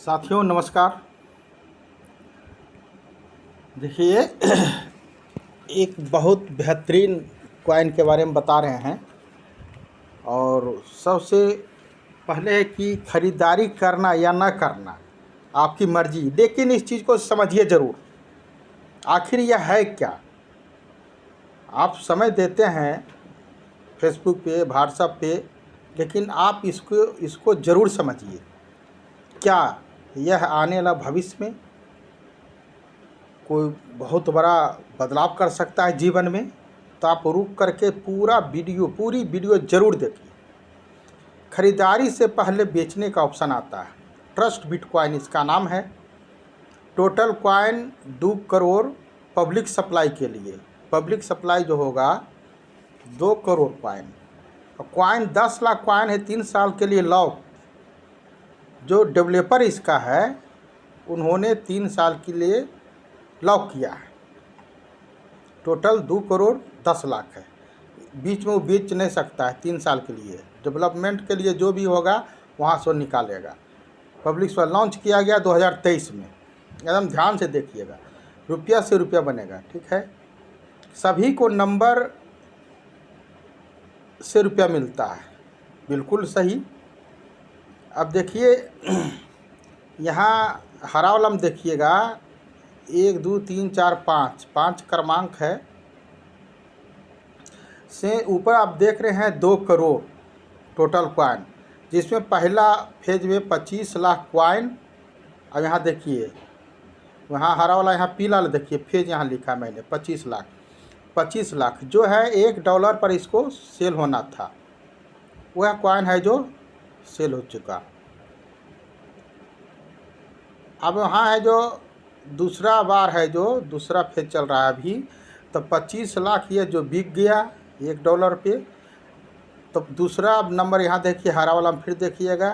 साथियों नमस्कार। देखिए एक बहुत बेहतरीन कॉइन के बारे में बता रहे हैं। और सबसे पहले है कि ख़रीदारी करना या ना करना आपकी मर्ज़ी, लेकिन इस चीज़ को समझिए ज़रूर, आखिर यह है क्या। आप समय देते हैं फेसबुक पे, व्हाट्सएप पे, लेकिन आप इसको ज़रूर समझिए। क्या यह आने वाला भविष्य में कोई बहुत बड़ा बदलाव कर सकता है जीवन में? तो आप रुक करके पूरी वीडियो ज़रूर देखिए। ख़रीदारी से पहले बेचने का ऑप्शन आता है। ट्रस्ट बिटकॉइन इसका नाम है। Total coin 2 crore public supply के लिए। पब्लिक सप्लाई जो होगा 2 करोड़ कॉइन। और कॉइन 10 लाख कॉइन है 3 साल के लिए लॉक। जो डेवलपर इसका है उन्होंने 3 साल के लिए लॉक किया है। टोटल 2 करोड़ 10 लाख है। बीच में वो बेच नहीं सकता है 3 साल के लिए। डेवलपमेंट के लिए जो भी होगा वहाँ से निकालेगा। पब्लिक पर लॉन्च किया गया 2023 में। एकदम ध्यान से देखिएगा, रुपया से रुपया बनेगा। ठीक है, सभी को नंबर से रुपया मिलता है, बिल्कुल सही। अब देखिए यहाँ हरा वाला में देखिएगा 1 2 3 4 5 क्रमांक है से ऊपर आप देख रहे हैं 2 करोड़ टोटल कॉइन, जिसमें पहला फेज में 25 लाख कॉइन। और यहाँ देखिए, वहाँ हरा वाला, यहाँ पीला वाला देखिए फेज, यहाँ लिखा मैंने 25 लाख जो है $1 पर इसको सेल होना था। वह कॉइन है जो सेल हो चुका। अब वहाँ है जो दूसरा बार है, जो दूसरा फेज चल रहा है अभी, तो 25 लाख ये जो बिक गया $1 पे। तो दूसरा नंबर यहाँ देखिए हरा वाला में फिर देखिएगा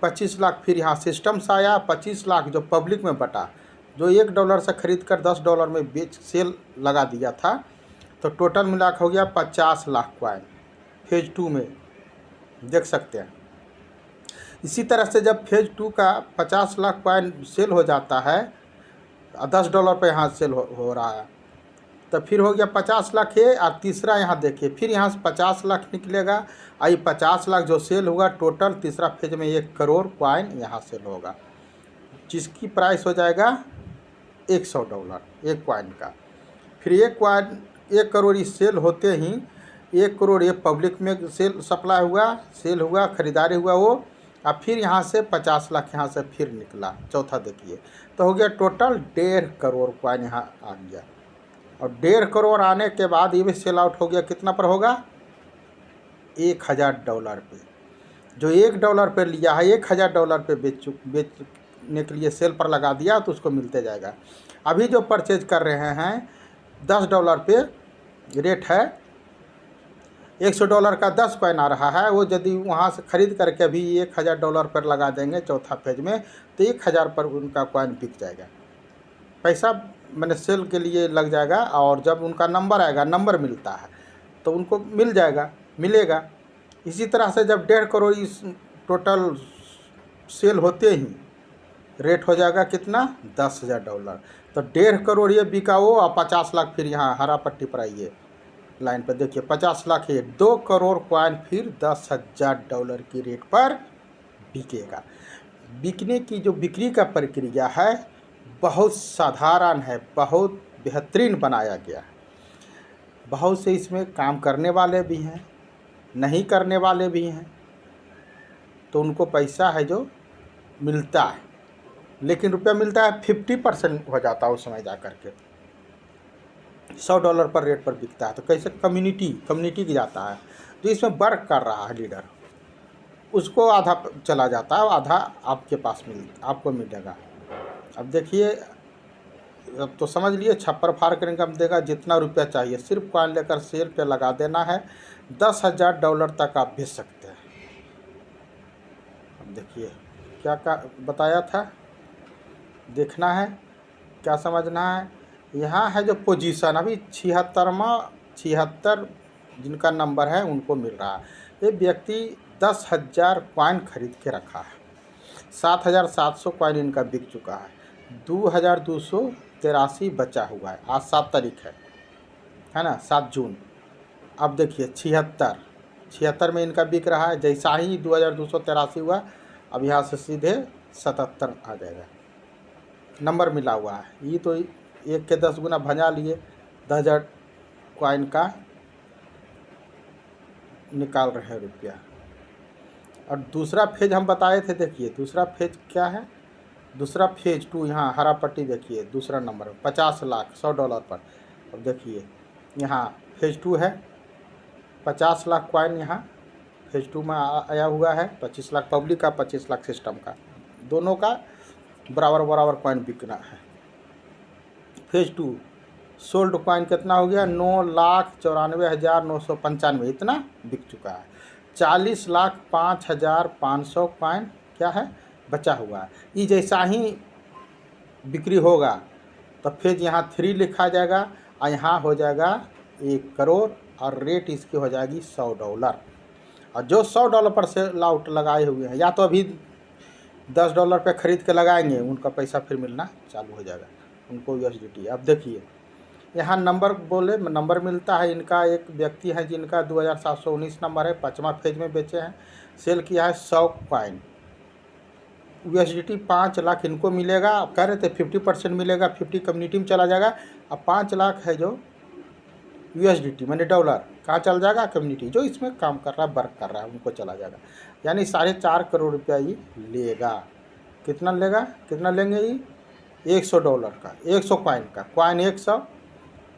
25 लाख। फिर यहाँ सिस्टम से आया 25 लाख जो पब्लिक में बटा, जो $1 से ख़रीद कर $10 में बेच सेल लगा दिया था। तो टोटल मिला हो गया 50 लाख कॉइन फेज 2 में, देख सकते हैं। इसी तरह से जब फेज 2 का 50 लाख कॉइन सेल हो जाता है, $10 पे यहाँ सेल हो रहा है, तो फिर हो गया 50 लाख है। और तीसरा यहाँ देखिए फिर यहाँ से 50 लाख निकलेगा। आई 50 लाख जो सेल होगा टोटल तीसरा फेज में 1 करोड़ कॉइन यहाँ सेल होगा, जिसकी प्राइस हो जाएगा $100 एक कॉइन का। फिर एक कॉइन 1 करोड़ इस सेल होते ही 1 करोड़ ये पब्लिक में सेल सप्लाई हुआ, सेल हुआ, ख़रीदारी हुआ वो। और फिर यहाँ से 50 लाख यहाँ से फिर निकला चौथा देखिए, तो हो गया टोटल 1.5 करोड़ कॉइन यहाँ आ गया। और 1.5 करोड़ आने के बाद ये भी सेल आउट हो गया, कितना पर होगा? $1000 पे। जो $1 पे लिया है $1000 पे बेचने के लिए सेल पर लगा दिया, तो उसको मिलते जाएगा। अभी जो परचेज कर रहे हैं $10 पे रेट है, $100 का 10 कॉइन आ रहा है। वो यदि वहाँ से ख़रीद करके अभी $1000 पर लगा देंगे चौथा फेज में, तो 1000 पर उनका कॉइन बिक जाएगा। पैसा मैंने सेल के लिए लग जाएगा। और जब उनका नंबर आएगा, नंबर मिलता है, तो उनको मिलेगा। इसी तरह से जब 1.5 करोड़ इस टोटल सेल होते ही रेट हो जाएगा कितना? $10,000। तो 1.5 करोड़ ये बिका वो, और 50 लाख फिर यहाँ हरा पट्टी पर आइए लाइन पर देखिए 50 लाख है। 2 करोड़ कॉइन फिर $10,000 की रेट पर बिकेगा। बिकने की जो बिक्री का प्रक्रिया है बहुत साधारण है, बहुत बेहतरीन बनाया गया है। बहुत से इसमें काम करने वाले भी हैं, नहीं करने वाले भी हैं, तो उनको पैसा है जो मिलता है, लेकिन रुपया मिलता है 50% हो जाता है उस समय जा कर के। $100 पर रेट पर बिकता है। तो कैसे कम्युनिटी की जाता है, जो इसमें वर्क कर रहा है लीडर, उसको आधा चला जाता है, आधा आपके पास आपको मिलेगा। अब देखिए, अब तो समझ लिए छप्पर फाड़ कर इनकम देगा। जितना रुपया चाहिए सिर्फ कॉइन लेकर सेल पे लगा देना है। $10,000 तक आप भेज सकते हैं। अब देखिए क्या बताया था, देखना है, क्या समझना है। यहाँ है जो पोजीशन अभी 76 जिनका नंबर है उनको मिल रहा है। ये व्यक्ति 10,000 कॉइन खरीद के रखा है। 7,700 कॉइन इनका बिक चुका है, 2,283 बचा हुआ है। आज 7 तारीख है ना, 7 जून। अब देखिए 76 में इनका बिक रहा है। जैसा ही 2,283 हुआ, अब यहाँ से सीधे 77 आ जाएगा। नंबर मिला हुआ है। ये तो 1 के 10 गुना भंजा लिए, 10,000 कॉइन का निकाल रहे हैं रुपया। और दूसरा फेज हम बताए थे, देखिए दूसरा फेज क्या है, दूसरा फेज 2 यहाँ हरा पट्टी देखिए, दूसरा नंबर 50 लाख $100 पर। अब देखिए यहाँ फेज 2 है, 50 लाख कॉइन यहाँ फेज 2 में आया हुआ है। 25 लाख पब्लिक का, 25 लाख सिस्टम का, दोनों का बराबर कॉइन बिकना है। फेज 2 सोल्ड कॉइन कितना हो गया, 9,94,995 इतना बिक चुका है। 40,05,500 कॉइन क्या है, बचा हुआ है। ये जैसा ही बिक्री होगा तो फेज यहाँ 3 लिखा जाएगा और यहाँ हो जाएगा 1 करोड़ और रेट इसकी हो जाएगी $100। और जो $100 पर सेल आउट लगाए हुए हैं, या तो अभी $10 पे ख़रीद के लगाएंगे, उनका पैसा फिर मिलना चालू हो जाएगा उनको USDT। अब देखिए यहाँ नंबर बोले, नंबर मिलता है। इनका एक व्यक्ति है जिनका 2,719 नंबर है, 5वां फेज में बेचे हैं, सेल किया है 100 कॉइन, USDT 5 लाख इनको मिलेगा। कह रहे थे 50% मिलेगा, 50 कम्युनिटी में चला जाएगा। अब 5 लाख है जो USDT मैंने डॉलर कहाँ चल जाएगा, कम्युनिटी जो इसमें काम कर रहा है, वर्क कर रहा है, उनको चला जाएगा। यानी 4.5 करोड़ रुपया ये लेगा। कितना लेगा, कितना लेंगे ये, $100 का, 100 कॉइन का, कॉइन 100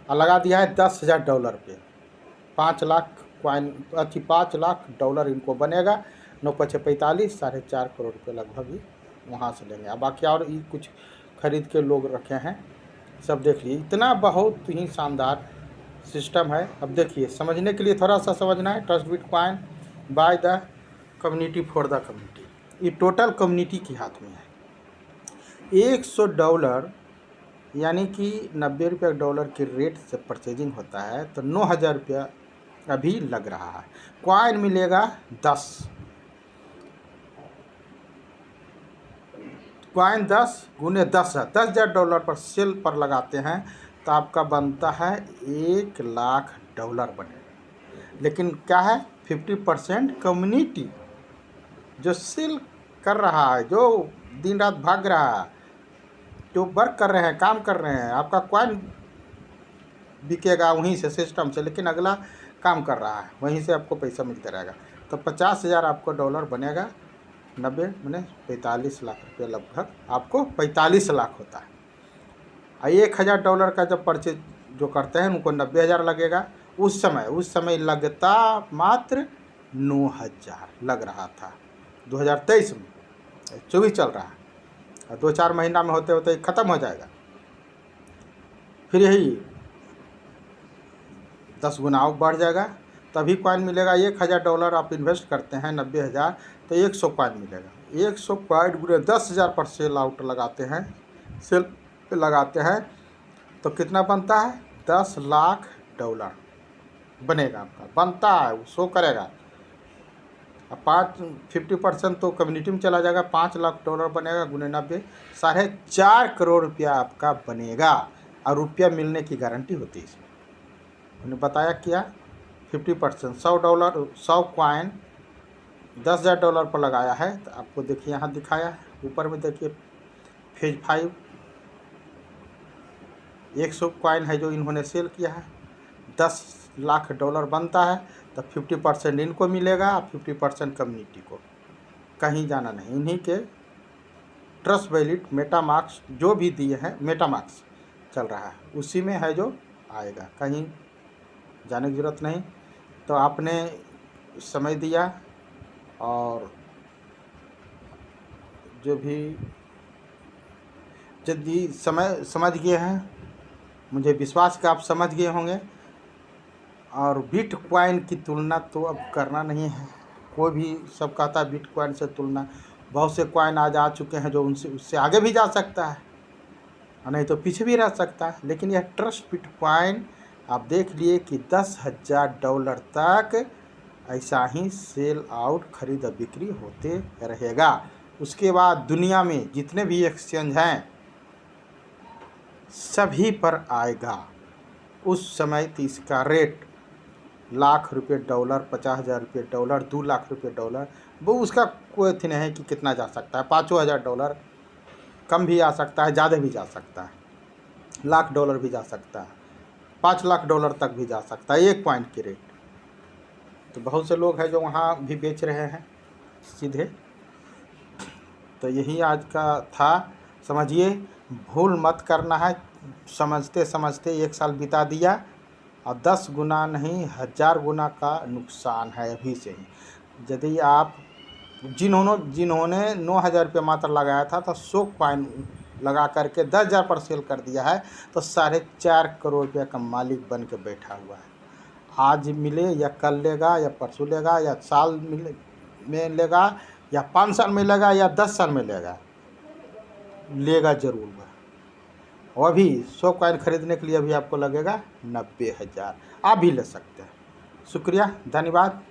और लगा दिया है $10,000 पे। 5 लाख कॉइन, 5 लाख डॉलर इनको बनेगा। 9×5 = 4.5 करोड़ रुपये लगभग ही वहाँ से लेंगे। अब बाकी और ये कुछ खरीद के लोग रखे हैं, सब देख लीजिए। इतना बहुत ही शानदार सिस्टम है। अब देखिए समझने के लिए थोड़ा सा समझना है। Trust bitcoin by the community for the community, ये टोटल कम्युनिटी के हाथ में है। $100 यानी कि 90 रुपये डॉलर के रेट से परचेजिंग होता है तो 9,000 रुपया अभी लग रहा है। कॉइन मिलेगा 10, कॉइन 10 गुने 10 है, $10,000 पर सेल पर लगाते हैं तो आपका बनता है $1,00,000 बनेगा। लेकिन क्या है, 50% कम्युनिटी जो सेल कर रहा है, जो दिन रात भाग रहा है, जो वर्क कर रहे हैं, काम कर रहे हैं, आपका कॉइन बिकेगा वहीं से सिस्टम से, लेकिन अगला काम कर रहा है, वहीं से आपको पैसा मिलता रहेगा। तो 50,000 आपको डॉलर बनेगा, 90 मैंने 45 लाख रुपये लगभग आपको 45 लाख होता है। और $1,000 का जब परचेज जो करते हैं उनको 90,000 लगेगा। उस समय लगता मात्र 9,000 लग रहा था 2023 में, 24 चल रहा है, और 2-4 महीना में होते होते ख़त्म हो जाएगा। फिर यही 10 गुना और बढ़ जाएगा, तभी कॉइन मिलेगा। $1,000 आप इन्वेस्ट करते हैं, 90,000 तो 100 कॉइन मिलेगा। 100 कॉइन गुने 10,000 पर सेल आउट लगाते हैं, सेल पे लगाते हैं तो कितना बनता है, $10,00,000 बनेगा आपका, बनता है, वो शो करेगा। अब 50% तो कम्युनिटी में चला जाएगा, $5,00,000 बनेगा गुने 90, 4.5 करोड़ रुपया आपका बनेगा। और रुपया मिलने की गारंटी होती है इसमें, मैंने बताया क्या। 50% $100 कॉइन $10,000 पर लगाया है तो आपको देखिए यहाँ दिखाया है, ऊपर में देखिए फेज 5 100 कॉइन है जो इन्होंने सेल किया है, $10,00,000 बनता है। तो 50% इनको मिलेगा, 50% कम्युनिटी को। कहीं जाना नहीं, इन्हीं के ट्रस्ट वैलेट मेटामास्क जो भी दिए हैं, मेटामास्क चल रहा है उसी में है जो आएगा, कहीं जाने की ज़रूरत नहीं। तो आपने समय दिया और जो भी यदि समझ गए हैं, मुझे विश्वास कि आप समझ गए होंगे। और बिटकॉइन की तुलना तो अब करना नहीं है, कोई भी सब कहता है बिटकॉइन से तुलना। बहुत से कॉइन आज आ चुके हैं जो उससे आगे भी जा सकता है, और नहीं तो पीछे भी रह सकता है। लेकिन यह ट्रस्ट बिटकॉइन आप देख लिए कि $10,000 तक ऐसा ही सेल आउट, खरीद और बिक्री होते रहेगा। उसके बाद दुनिया में जितने भी एक्सचेंज हैं सभी पर आएगा। उस समय तो इसका रेट लाख रुपये डॉलर, 50,000 रुपये डॉलर, 2 लाख रुपये डॉलर, वो उसका कोई अथी नहीं है कि कितना जा सकता है। 5,000 डॉलर कम भी आ सकता है, ज़्यादा भी जा सकता है, लाख डॉलर भी जा सकता है, 5 लाख डॉलर तक भी जा सकता है एक पॉइंट की रेट। तो बहुत से लोग हैं जो वहाँ भी बेच रहे हैं सीधे। तो यही आज का था। समझिए, भूल मत करना है। समझते समझते 1 साल बिता दिया और 10 गुना नहीं 1000 गुना का नुकसान है अभी से ही। यदि आप जिन्होंने 9,000 रुपये मात्र लगाया था तो 100 कॉइन लगा करके 10,000 पर सेल कर दिया है, तो 4.5 करोड़ रुपये का मालिक बन के बैठा हुआ है। आज मिले या कल लेगा या परसों लेगा या साल में लेगा या 5 साल में लेगा या 10 साल में लेगा ज़रूर वह। और अभी 100 कॉइन खरीदने के लिए अभी आपको लगेगा 90,000। आप भी ले सकते हैं। शुक्रिया, धन्यवाद।